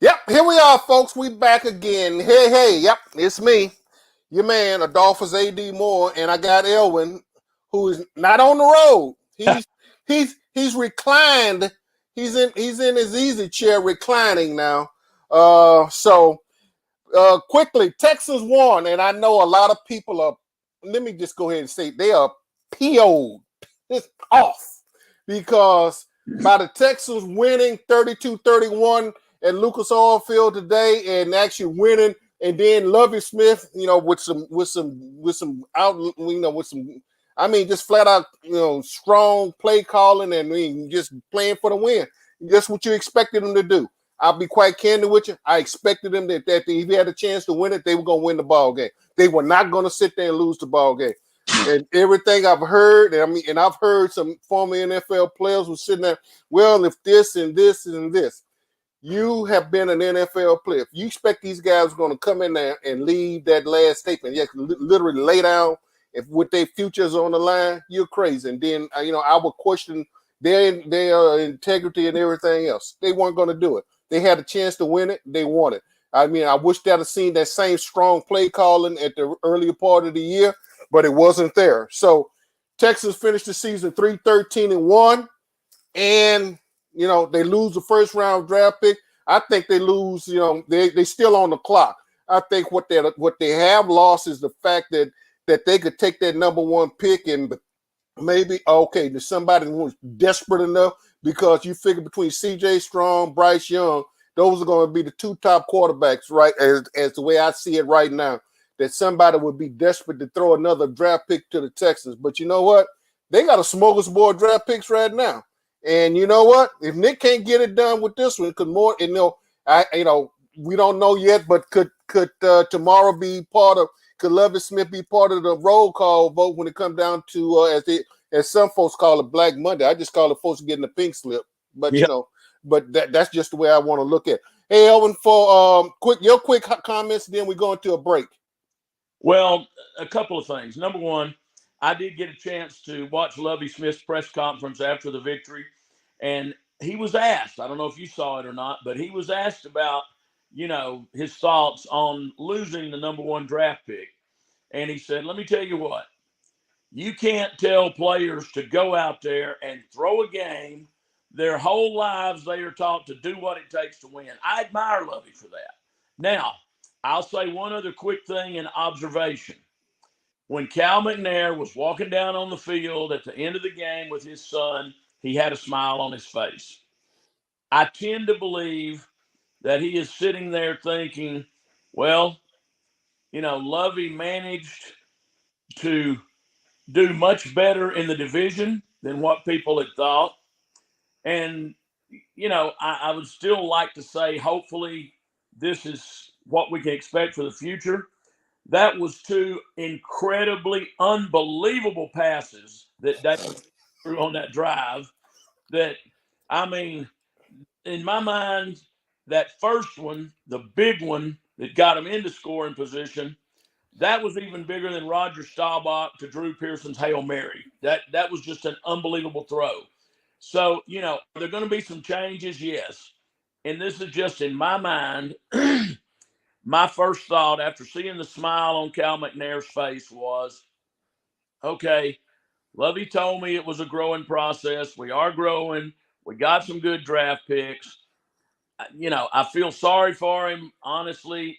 Yep, here we are, folks. We back again. Hey, yep, it's me, your man, Adolphus A.D. Moore, and I got Elwin, who is not on the road. He's reclined. He's in his easy chair reclining now. Quickly, Texas won, and I know a lot of people are. Let me just go ahead and say they are PO'd. It's off because by the Texans winning 32-31 at Lucas Oil Field today, and actually winning, and then Lovie Smith, with some I mean, just flat out, strong play calling and just playing for the win. Just what you expected them to do. I'll be quite candid with you. I expected them that if they had a chance to win it, they were going to win the ball game. They were not going to sit there and lose the ball game. And everything I've heard, and I've heard some former NFL players were sitting there, well, if this and this and this, you have been an NFL player. If you expect these guys are going to come in there and leave that last statement, literally lay down with their futures on the line, you're crazy. And then, I would question their integrity and everything else. They weren't going to do it. They had a chance to win it. They won it. I mean, I wish that I'd seen that same strong play calling at the earlier part of the year, but it wasn't there. So Texas finished the season 3-13-1, and they lose the first round draft pick. I think they lose. They still on the clock. I think what they have lost is the fact that they could take that number one pick and maybe there's somebody who's desperate enough, because you figure between C.J. Strong, Bryce Young, those are going to be the two top quarterbacks, right? As the way I see it right now, that somebody would be desperate to throw another draft pick to the Texans. But you know what? They got a smorgasbord draft picks right now. And you know what? If Nick can't get it done with this one, could more, we don't know yet, but could tomorrow be could Lovie Smith be part of the roll call vote when it comes down to as some folks call it, Black Monday? I just call it folks getting the pink slip. But but that's just the way I want to look at it. Hey, Elvin, for your quick comments, then we go into a break. Well, a couple of things. Number one, I did get a chance to watch Lovie Smith's press conference after the victory, and he was asked, I don't know if you saw it or not, but he was asked about, his thoughts on losing the number one draft pick. And he said, let me tell you what, you can't tell players to go out there and throw a game. Their whole lives, they are taught to do what it takes to win. I admire Lovie for that. Now, I'll say one other quick thing in observation. When Cal McNair was walking down on the field at the end of the game with his son, he had a smile on his face. I tend to believe that he is sitting there thinking, well, Lovie managed to do much better in the division than what people had thought. And, I would still like to say, hopefully, this is what we can expect for the future. That was two incredibly unbelievable passes that threw on that drive. That, in my mind, that first one, the big one that got him into scoring position, that was even bigger than Roger Staubach to Drew Pearson's Hail Mary. That was just an unbelievable throw. So, are there going to be some changes? Yes. And this is just in my mind. My first thought after seeing the smile on Cal McNair's face was, okay, Lovie told me it was a growing process. We are growing. We got some good draft picks. I feel sorry for him. Honestly,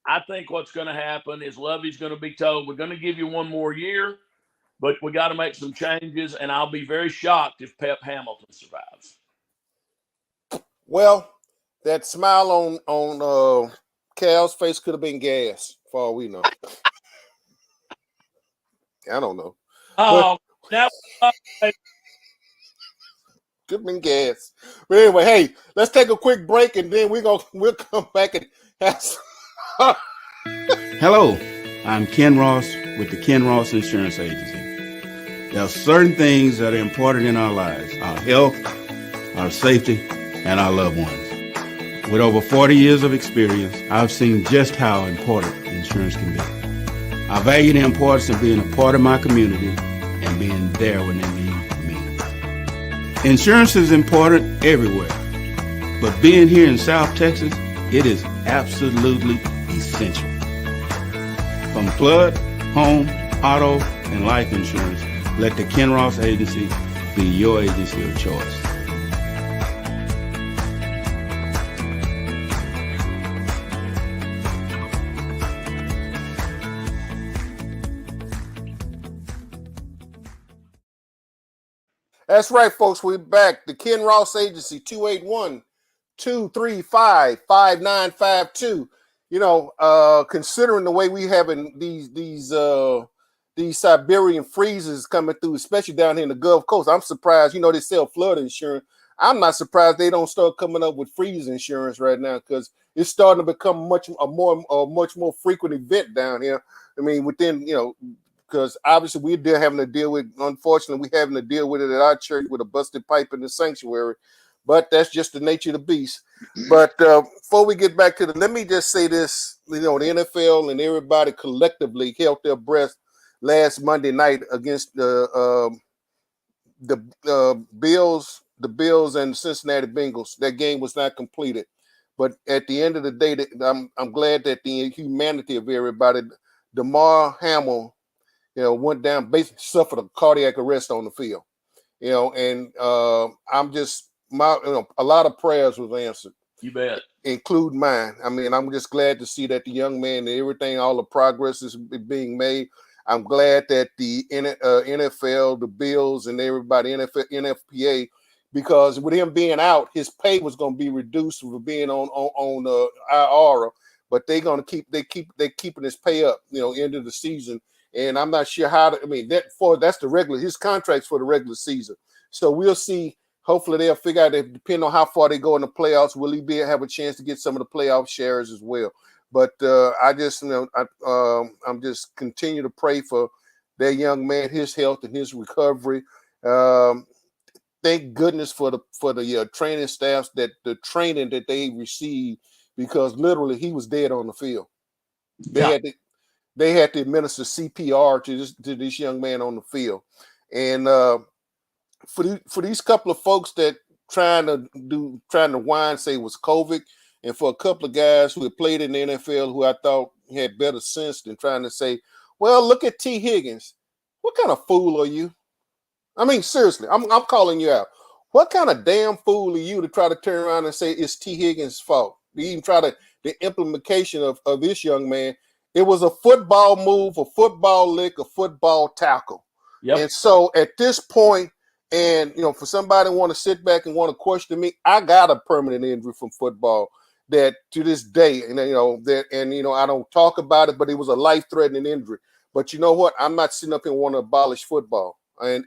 I think what's going to happen is Lovie's going to be told, we're going to give you one more year, but we got to make some changes, and I'll be very shocked if Pep Hamilton survives. Well, that smile on Cal's face could have been gas, for all we know. I don't know. Oh, now could have been gas. But anyway, hey, let's take a quick break, and then we'll come back and have some. Hello, I'm Ken Ross with the Ken Ross Insurance Agency. There are certain things that are important in our lives: our health, our safety, and our loved ones. With over 40 years of experience, I've seen just how important insurance can be. I value the importance of being a part of my community and being there when they need me. Insurance is important everywhere, but being here in South Texas, It is absolutely essential. From flood, home, auto, and life insurance, let the Ken Ross Agency be your agency of choice. That's right, folks. We're back. The Ken Ross Agency, 281-235-5952. You know, considering the way we having these Siberian freezes coming through, especially down here in the Gulf Coast, I'm surprised. You know, they sell flood insurance. I'm not surprised they don't start coming up with freeze insurance right now, because it's starting to become much more frequent event down here. I mean, within, you know, because obviously we're having to deal with, unfortunately, we're having to deal with it at our church with a busted pipe in the sanctuary. But that's just the nature of the beast. But before we get back to let me just say this, you know, the NFL and everybody collectively held their breath last Monday night against the Bills and the Cincinnati Bengals. That game was not completed. But at the end of the day, I'm glad that the humanity of everybody, Damar Hamlin, you know, went down, basically suffered a cardiac arrest on the field. You know, and I'm just a lot of prayers was answered. You bet. Include mine. I mean, I'm just glad to see that the young man and everything, all the progress is being made. I'm glad that the NFL, the Bills, and everybody, NFPA, because with him being out, his pay was going to be reduced for being on IR. But they're going to they're keeping his pay up, you know, end of the season. And I'm not sure how to, I mean, that's the regular, his contract's for the regular season. So we'll see. Hopefully they'll figure out that depending on how far they go in the playoffs, will he have a chance to get some of the playoff shares as well. But I just, you know, I'm just continue to pray for that young man, his health and his recovery. Thank goodness for the training staffs, that the training that they received, because literally he was dead on the field. They had to administer CPR to this young man on the field. And for these couple of folks that trying to whine, say it was COVID, and for a couple of guys who had played in the NFL who I thought had better sense than trying to say, well, look at T. Higgins. What kind of fool are you? I mean, seriously, I'm calling you out. What kind of damn fool are you to try to turn around and say it's T. Higgins' fault? You even try the implementation of this young man. It was a football move, a football lick, a football tackle. Yep. And so at this point, and you know, for somebody to want to sit back and want to question me, I got a permanent injury from football that to this day, and you know that, and you know, I don't talk about it, but it was a life-threatening injury. But you know what? I'm not sitting up and want to abolish football. And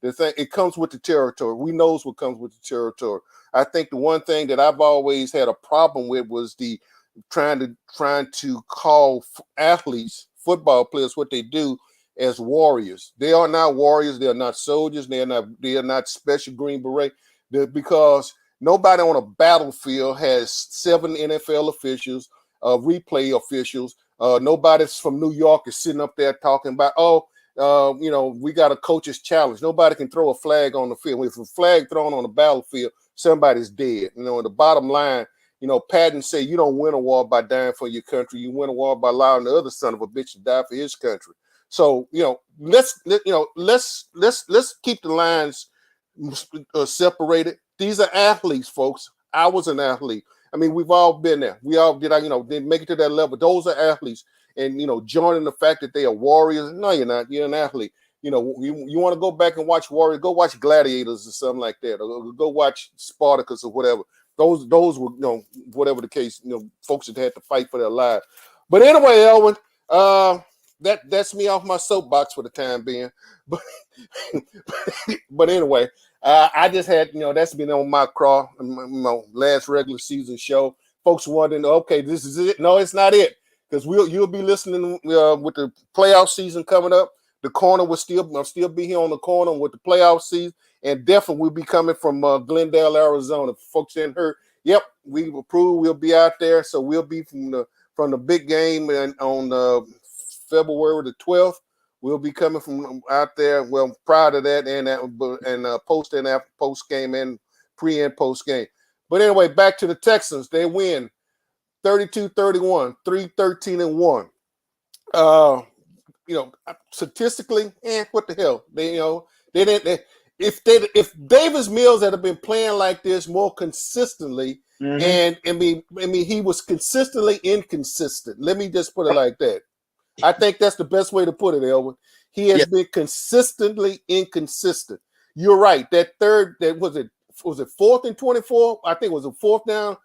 the thing, it comes with the territory. We knows what comes with the territory. I think the one thing that I've always had a problem with was the trying to call athletes, football players, what they do as warriors. They are not warriors. They are not soldiers. They are not special Green Beret. Because nobody on a battlefield has 7 NFL officials, replay officials. Nobody's from New York is sitting up there talking about, you know, we got a coach's challenge. Nobody can throw a flag on the field. If a flag thrown on the battlefield, somebody's dead. You know, and the bottom line, you know, Patton say you don't win a war by dying for your country. You win a war by allowing the other son of a bitch to die for his country. So, you know, let's keep the lines separated. These are athletes, folks. I was an athlete. I mean, we've all been there. We all did, you know, didn't make it to that level. Those are athletes. And, you know, joining the fact that they are warriors. No, you're not. You're an athlete. You know, you want to go back and watch Warriors, go watch Gladiators or something like that, or go watch Spartacus or whatever. Those were, you know, whatever the case, you know, folks that had to fight for their lives. But anyway, Elwin, that's me off my soapbox for the time being. But anyway, I just had, you know, that's been on my crawl, you know, last regular season show. Folks wondering, okay, this is it. No, it's not it, because you'll be listening with the playoff season coming up. The corner will still be here on the corner with the playoff season, and definitely we'll be coming from Glendale, Arizona. Folks in here, yep, we approved. We'll be out there, so we'll be from the big game and on February the 12th. We'll be coming from out there. Well, prior to that, and post and post game and pre and post game. But anyway, back to the Texans. They win. 32-31, 3-13-1. Statistically, what the hell? They didn't. If Davis Mills had been playing like this more consistently, and I mean, he was consistently inconsistent. Let me just put it like that. I think that's the best way to put it, Elwin. He has been consistently inconsistent. You're right. That third, was it 4th and 24? I think it was a 4th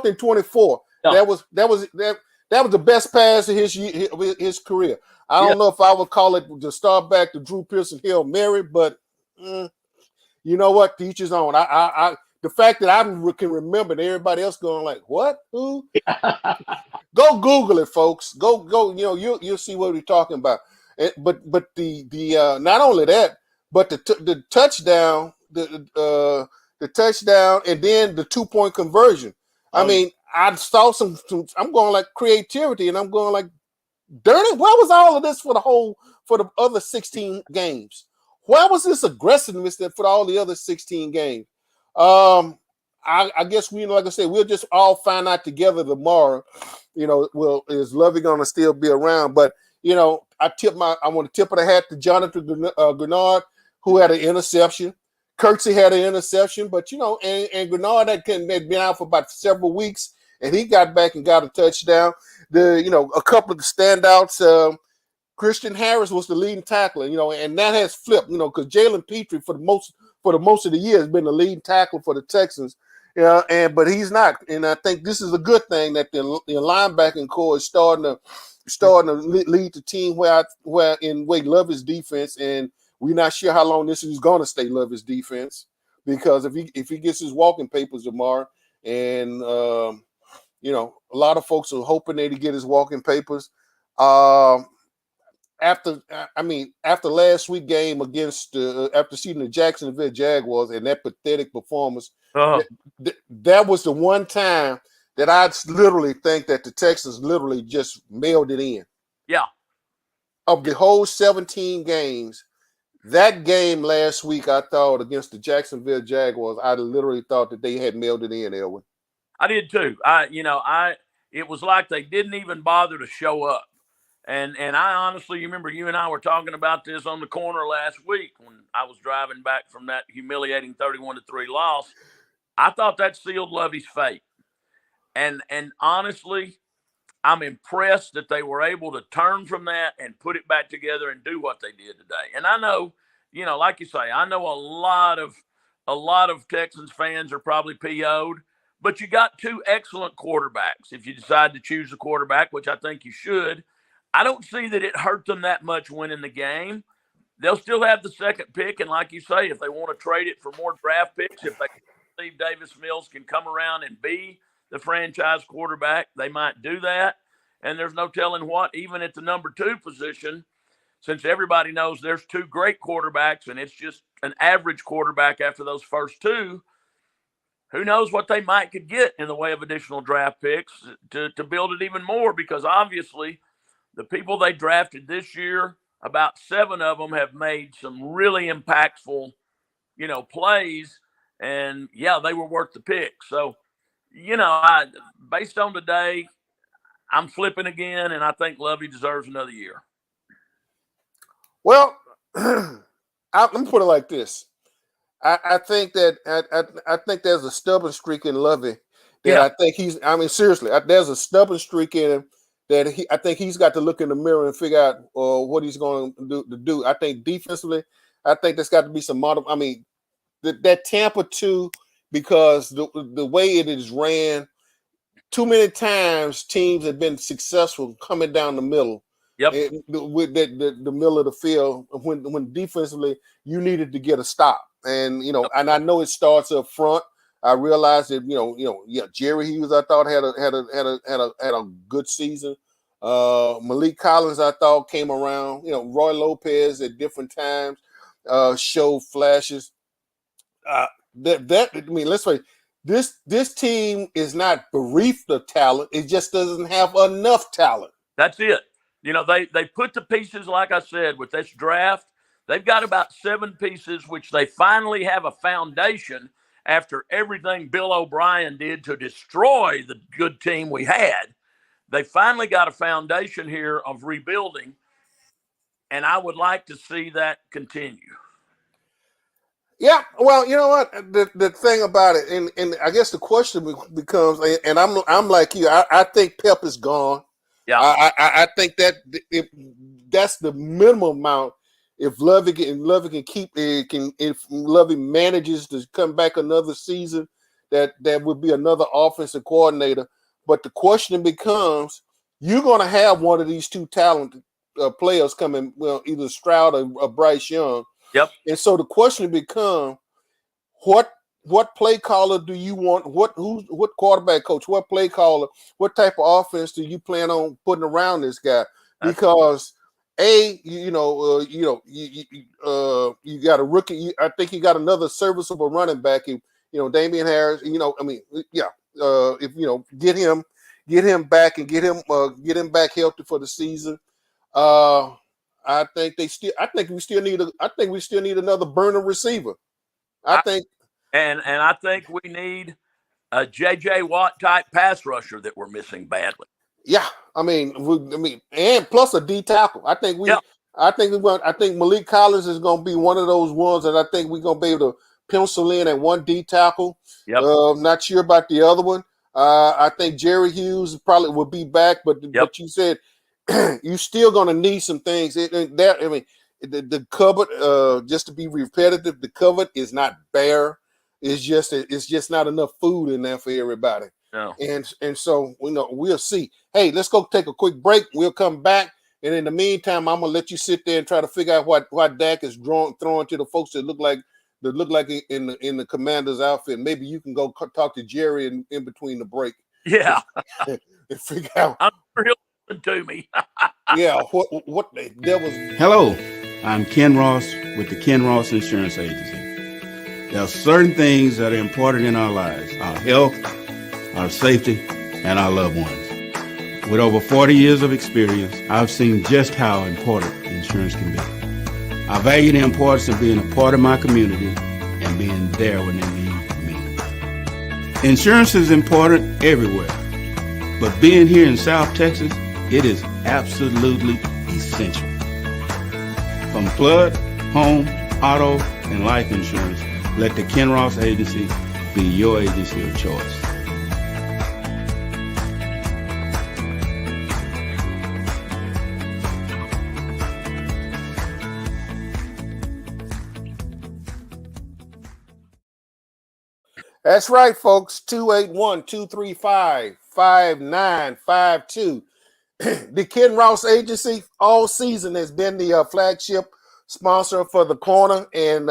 and 24. Yeah. That was the best pass of his career. I don't know if I would call it the start back to Drew Pearson Hail Mary, but you know what? Teach his own. I the fact that I can remember and everybody else going like, what? Who? Go Google it, folks. Go. You'll see what we're talking about. But the not only that, but the touchdown, the touchdown, and then the 2-point conversion. I mean, I saw some. I'm going like creativity, and I'm going like, darn it, where was all of this for the other 16 games? Where was this aggressiveness for all the other 16 games? I guess like I said, we'll just all find out together tomorrow. Is Lovey gonna still be around? But I want to tip of the hat to Jonathan Grenard, who had an interception. Kirksey had an interception, but and Grenard had been out for about several weeks, and he got back and got a touchdown. A couple of the standouts. Christian Harris was the leading tackler, and that has flipped, because Jalen Petrie for the most of the year has been the leading tackler for the Texans. But he's not, and I think this is a good thing that the linebacking core is starting to lead the team where Lovey's defense, and we're not sure how long this is going to stay Lovey's defense, because if he gets his walking papers tomorrow, and a lot of folks are hoping that he get his walking papers. After last week's game after seeing the Jacksonville Jaguars and that pathetic performance, that was the one time that I literally think that the Texans literally just mailed it in. Yeah. Of the whole 17 games, that game last week, I thought against the Jacksonville Jaguars, I literally thought that they had mailed it in, Elwin. I did too. It was like they didn't even bother to show up. And I honestly, you remember you and I were talking about this on the corner last week when I was driving back from that humiliating 31-3 loss. I thought that sealed Lovey's fate. And honestly, I'm impressed that they were able to turn from that and put it back together and do what they did today. And I know, like you say, I know a lot of Texans fans are probably PO'd, but you got two excellent quarterbacks. If you decide to choose a quarterback, which I think you should, I don't see that it hurt them that much winning the game. They'll still have the second pick, and like you say, if they want to trade it for more draft picks, if they believe Davis Mills can come around and be the franchise quarterback, they might do that. And there's no telling what, even at the number 2 position, since everybody knows there's 2 great quarterbacks and it's just an average quarterback after those first 2, who knows what they might could get in the way of additional draft picks to build it even more, because obviously – the people they drafted this year, about 7 of them have made some really impactful, plays. And, yeah, they were worth the pick. So, based on today, I'm flipping again, and I think Lovey deserves another year. Well, let me put it like this. I think that I think there's a stubborn streak in Lovey that I think seriously, there's a stubborn streak in him that I think he's got to look in the mirror and figure out what he's going to do. I think defensively, I think there's got to be some model. I mean, that Tampa 2, because the way it is ran, too many times teams have been successful coming down the middle. Yep. With the middle of the field when defensively you needed to get a stop, and and I know it starts up front. I realized that Jerry Hughes I thought had a good season. Malik Collins I thought came around. Roy Lopez at different times showed flashes. Let's say this team is not bereft of talent. It just doesn't have enough talent. That's it. They put the pieces, like I said, with this draft. They've got about 7 pieces, which they finally have a foundation. after everything Bill O'Brien did to destroy the good team we had, they finally got a foundation here of rebuilding, and I would like to see that continue. Yeah, well, you know what? The thing about it, and I guess the question becomes, and I'm like you. I think Pep is gone. Yeah, I think that that's the minimum amount. If Lovey can keep it, if Lovey manages to come back another season, that would be another offensive coordinator. But the question becomes, you're going to have one of these two talented players coming, well, either Stroud or Bryce Young. yep. And so the question becomes, what play caller do you want? What quarterback coach? What play caller? What type of offense do you plan on putting around this guy? Because you got a rookie. I think you got another serviceable running back. Damian Harris. If get him back and get him back healthy for the season. I think we still need another burner receiver. I think I think we need a J.J. Watt type pass rusher that we're missing badly. Yeah, and plus a D tackle. I think Malik Collins is going to be one of those ones that I think we're going to be able to pencil in at one D tackle. Yep. Not sure about the other one. I think Jerry Hughes probably will be back, but you said you're still going to need some things. The cupboard, just to be repetitive, the cupboard is not bare. It's just not enough food in there for everybody. No. And so we'll see. Hey, let's go take a quick break. We'll come back, and in the meantime, I'm gonna let you sit there and try to figure out what Dak is throwing to the folks that look like in the Commander's outfit. Maybe you can go talk to Jerry in between the break. Yeah, and figure out. I'm sure he'll listen to me. Yeah, what there was. Hello, I'm Ken Ross with the Ken Ross Insurance Agency. There are certain things that are important in our lives: our health, our safety, and our loved ones. With over 40 years of experience, I've seen just how important insurance can be. I value the importance of being a part of my community and being there when they need me. Insurance is important everywhere, but being here in South Texas, it is absolutely essential. From flood, home, auto, and life insurance, let the Ken Ross Agency be your agency of choice. That's right, folks. 281-235-5952. The Ken Ross Agency all season has been the flagship sponsor for the corner, and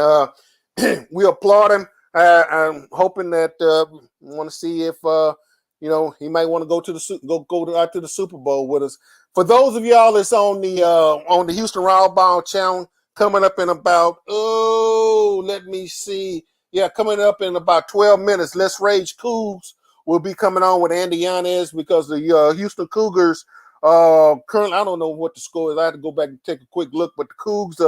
we applaud him. I'm hoping that want to see if he might want to go out to the Super Bowl with us. For those of y'all that's on the Houston Roundball channel, coming up in about let me see. Yeah, coming up in about 12 minutes, Let's Rage Cougs will be coming on with Andy Yanez, because the Houston Cougars currently, I don't know what the score is. I have to go back and take a quick look, but the Cougs,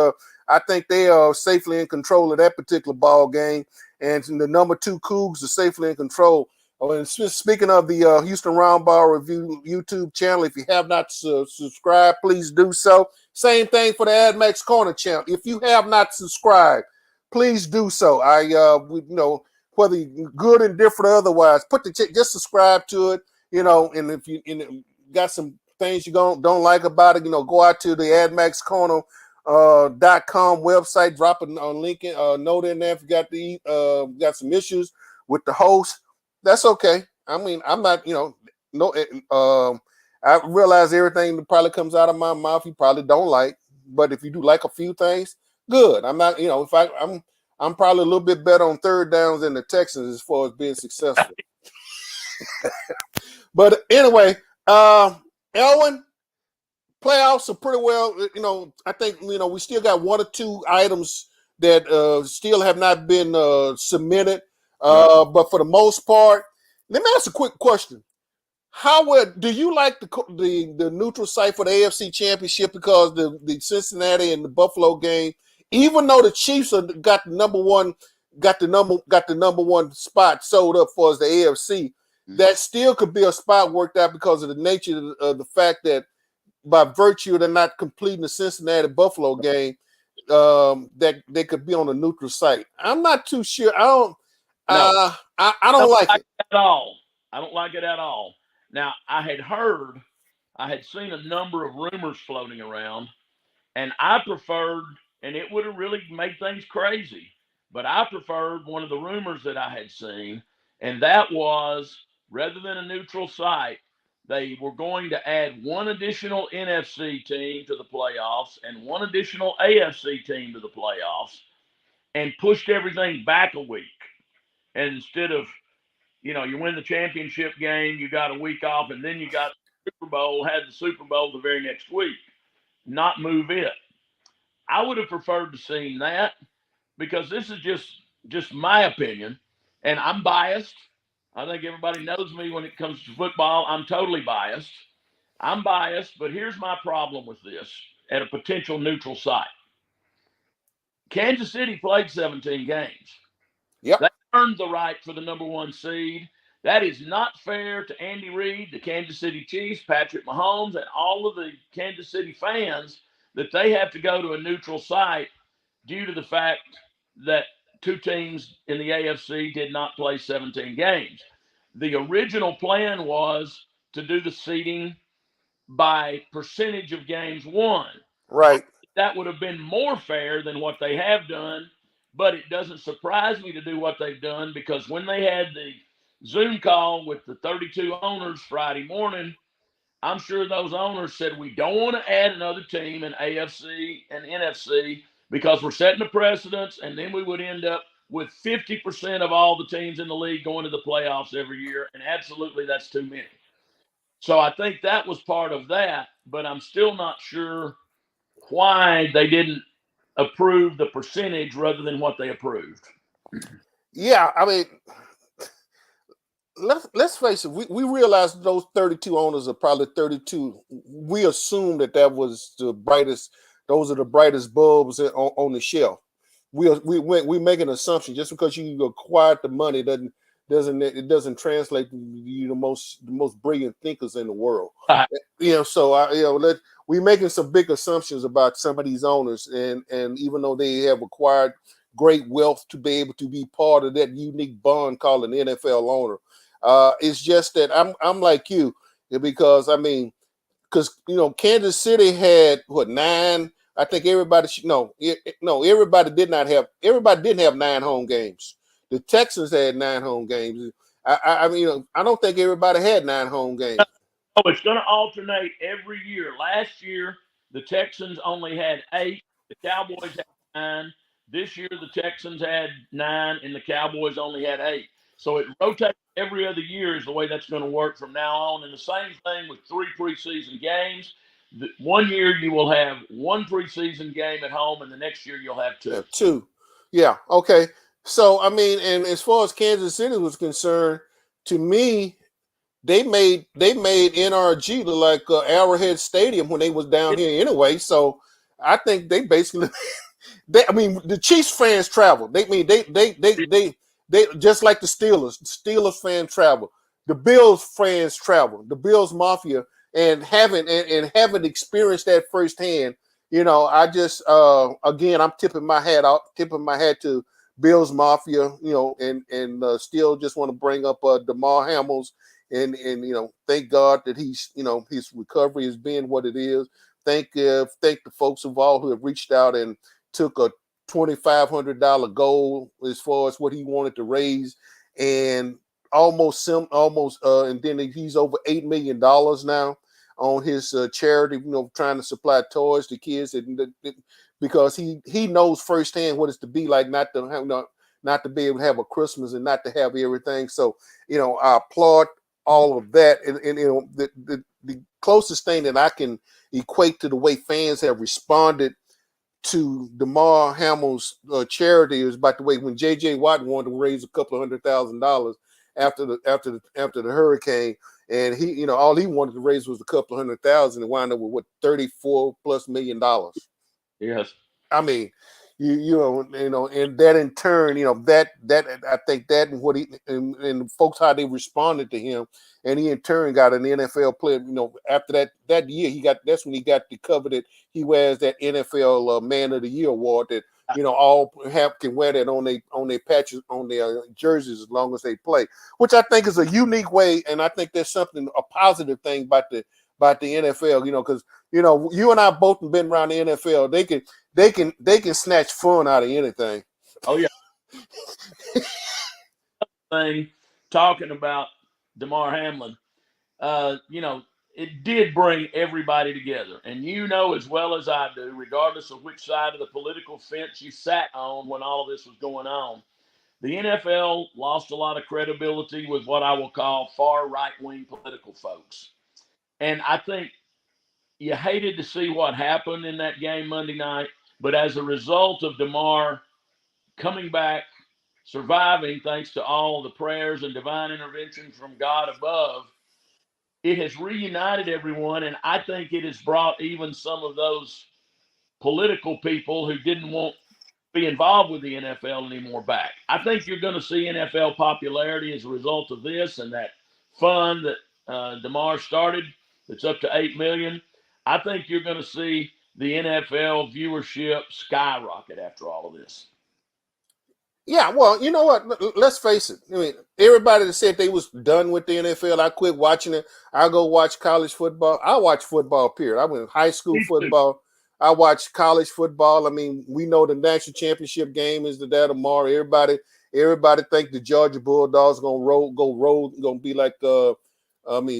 I think they are safely in control of that particular ball game, and the number 2 Cougs are safely in control. Oh, and speaking of the Houston Roundball Review YouTube channel, if you have not subscribed, please do so. Same thing for the AdMax Corner channel. If you have not subscribed, please do so. Whether you're good, indifferent, or otherwise, just subscribe to it. And if you got some things you don't like about it, go out to the AdMaxCorner.com website, drop a link note in there if you got some issues with the host. That's okay. I mean, I'm not, I realize everything that probably comes out of my mouth you probably don't like, but if you do like a few things, good. I'm not, if I'm probably a little bit better on third downs than the Texans as far as being successful. But anyway, Elwin, playoffs are pretty well, I think, we still got one or two items that still have not been submitted. But for the most part, let me ask a quick question. Do you like the neutral site for the AFC Championship? Because the Cincinnati and the Buffalo game, even though the Chiefs got the number one got the number one spot sold up for us, the AFC. That still could be a spot worked out because of the nature of the fact that by virtue of them not completing the Cincinnati Buffalo game, that they could be on a neutral site. I'm not too sure. I don't. No. I don't like it at all. I don't like it at all. Now, I had seen a number of rumors floating around, and I preferred, and it would have really made things crazy, but I preferred one of the rumors that I had seen, and that was rather than a neutral site, they were going to add one additional NFC team to the playoffs and one additional AFC team to the playoffs and pushed everything back a week. And instead of, you win the championship game, you got a week off, and then you got the Super Bowl, had the Super Bowl the very next week, not move it. I would have preferred to see that because this is just my opinion, and I'm biased. I think everybody knows me when it comes to football. I'm totally biased. I'm biased, but here's my problem with this at a potential neutral site. Kansas City played 17 games. Yep. They earned the right for the number one seed. That is not fair to Andy Reid, the Kansas City Chiefs, Patrick Mahomes, and all of the Kansas City fans that they have to go to a neutral site due to the fact that two teams in the AFC did not play 17 games. The original plan was to do the seeding by percentage of games won. right. That would have been more fair than what they have done, but it doesn't surprise me to do what they've done because when they had the Zoom call with the 32 owners Friday morning, I'm sure those owners said, we don't want to add another team in AFC and NFC because we're setting a precedence, and then we would end up with 50% of all the teams in the league going to the playoffs every year, and absolutely that's too many. So I think that was part of that, but I'm still not sure why they didn't approve the percentage rather than what they approved. Yeah, I mean, let's face it. We realize those 32 owners are probably 32. We assume that was the brightest. Those are the brightest bulbs on the shelf. We make an assumption just because you acquired the money doesn't translate to you the most brilliant thinkers in the world. So we making some big assumptions about some of these owners, and even though they have acquired great wealth to be able to be part of that unique bond called an NFL owner, it's just that I'm like you, because Kansas City had 9. I think everybody everybody didn't have 9 home games. The Texans had 9 home games. I don't think everybody had 9 home games. Oh, it's going to alternate every year. Last year, the Texans only had 8. The Cowboys had 9. This year, the Texans had 9, and the Cowboys only had 8. So it rotates every other year is the way that's going to work from now on. And the same thing with 3 preseason games. One year you will have 1 preseason game at home, and the next year you'll have 2. 2. Yeah, okay. So, and as far as Kansas City was concerned, to me, they made NRG look like Arrowhead Stadium when they was down here anyway. So I think they basically, the Chiefs fans travel. They just like the Steelers. The Steelers fans travel. The Bills fans travel. The Bills Mafia, and having experienced that firsthand, I just again I'm tipping my hat to Bills Mafia, and still just want to bring up DeMar Hamels, and thank God that he's his recovery has been what it is. Thank the folks involved who have reached out and took a $2,500 goal as far as what he wanted to raise, and and then he's over $8 million now on his charity, trying to supply toys to kids, because he knows firsthand what it's to be like not to be able to have a Christmas and not to have everything. So I applaud all of that, and the closest thing that I can equate to the way fans have responded to DeMar Hamels' charity is about the way when J.J. Watt wanted to raise a couple of $100,000 after the hurricane, and he all he wanted to raise was a couple of $100,000 and wind up with $34+ million. Yes, and that in turn, that I think that and what and folks how they responded to him, and he in turn got an NFL player. After that year, that's when he got the coveted. He wears that NFL Man of the Year award that all can wear that on their patches on their jerseys as long as they play, which I think is a unique way, and I think there's a positive thing about the NFL. Because you and I both have been around the NFL. They can snatch fun out of anything. Oh yeah. Thing talking about DeMar Hamlin, it did bring everybody together, and as well as I do, regardless of which side of the political fence you sat on when all of this was going on, the NFL lost a lot of credibility with what I will call far right-wing political folks, and I think you hated to see what happened in that game Monday night, but as a result of DeMar coming back, surviving thanks to all the prayers and divine intervention from God above, it has reunited everyone. And I think it has brought even some of those political people who didn't want to be involved with the NFL anymore back. I think you're going to see NFL popularity as a result of this and that fund that DeMar started that's up to 8 million. I think you're going to see the NFL viewership skyrocket after all of this. Yeah, well, you know what? Let's face it. I mean, everybody that said they was done with the NFL, I quit watching it. I go watch college football. I watch football, period. I went high school football. I watch college football. I mean, we know the national championship game is the day tomorrow. Everybody think the Georgia Bulldogs gonna gonna be like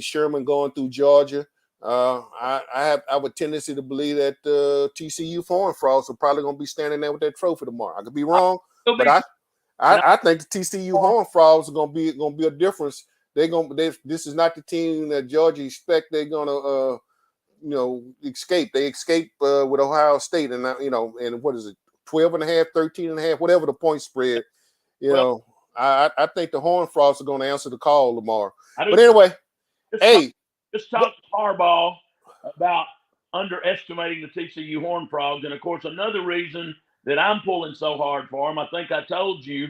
Sherman going through Georgia. I have a tendency to believe that TCU Foreign Frogs are probably gonna be standing there with that trophy tomorrow. I could be wrong, but I think the TCU Horned Frogs are gonna be a difference. This is not the team that Georgia expect they're gonna escape. They escape with Ohio State, and and what is it, 12.5, 13.5, whatever the point spread. I think the Horned Frogs are gonna answer the call tomorrow. But anyway, just talk to Harbaugh about underestimating the TCU Horned Frogs, and of course another reason that I'm pulling so hard for him. I think I told you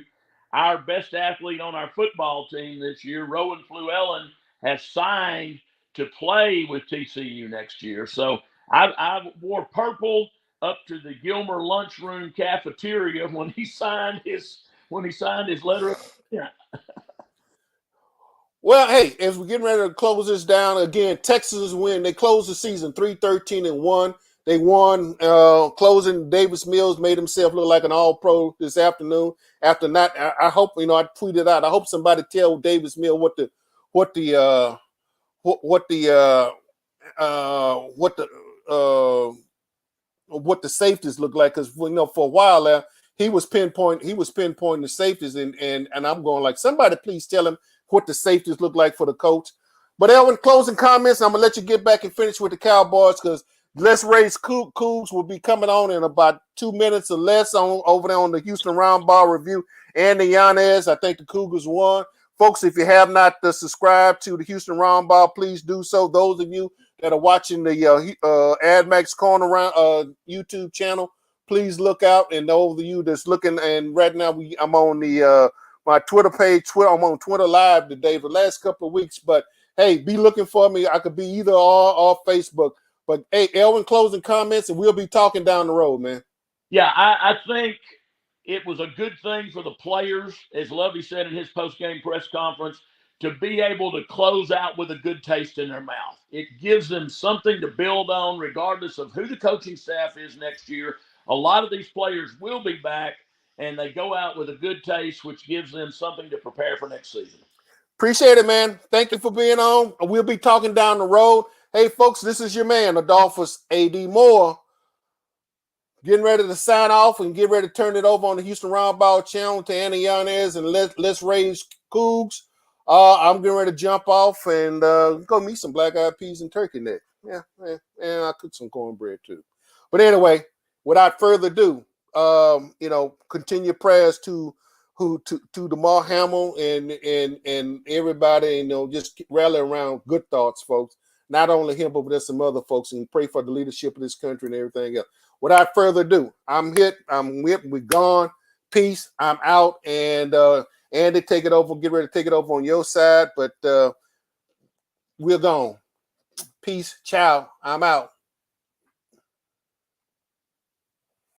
our best athlete on our football team this year, Rowan Fluellen, has signed to play with TCU next year. So I wore purple up to the Gilmer lunchroom cafeteria when he signed his letter. Yeah. Well, hey, as we're getting ready to close this down again, Texas win. They closed the season 3-13-1. They won, closing. Davis Mills made himself look like an all-pro this afternoon. After not, I hope I tweeted out. I hope somebody tell Davis Mills what the safeties look like, because for a while there he was pinpointing the safeties, and I'm going like, somebody please tell him what the safeties look like for the Colts. But Elvin, closing comments. I'm gonna let you get back and finish with the Cowboys, because Let's Raise Cougs will be coming on in about 2 minutes or less over there on the Houston Roundball Review and the Yanez. I think the Cougars won. Folks, if you have not subscribed to the Houston Roundball, please do so. Those of you that are watching the AdMax Corner YouTube channel, please look out. And those of you that's looking, and right now I'm on the my Twitter page. I'm on Twitter Live today for the last couple of weeks. But hey, be looking for me. I could be either or Facebook. But hey, Elvin, closing comments, and we'll be talking down the road, man. Yeah, I think it was a good thing for the players, as Lovey said in his post-game press conference, to be able to close out with a good taste in their mouth. It gives them something to build on, regardless of who the coaching staff is next year. A lot of these players will be back, and they go out with a good taste, which gives them something to prepare for next season. Appreciate it, man. Thank you for being on. We'll be talking down the road. Hey, folks, this is your man, Adolphus A.D. Moore, getting ready to sign off and get ready to turn it over on the Houston Roundball channel to Anna Yanez and Let's Raise Cougs. I'm getting ready to jump off and go meet some black-eyed peas and turkey neck. Yeah, and I cook some cornbread too. But anyway, without further ado, continue prayers to DeMar Hamlin and everybody. Just rally around good thoughts, folks. Not only him, but there's some other folks, and pray for the leadership of this country and everything else. without further ado, I'm hit. We're gone. Peace. I'm out. And Andy, take it over. Get ready to take it over on your side. But we're gone. Peace. Ciao. I'm out.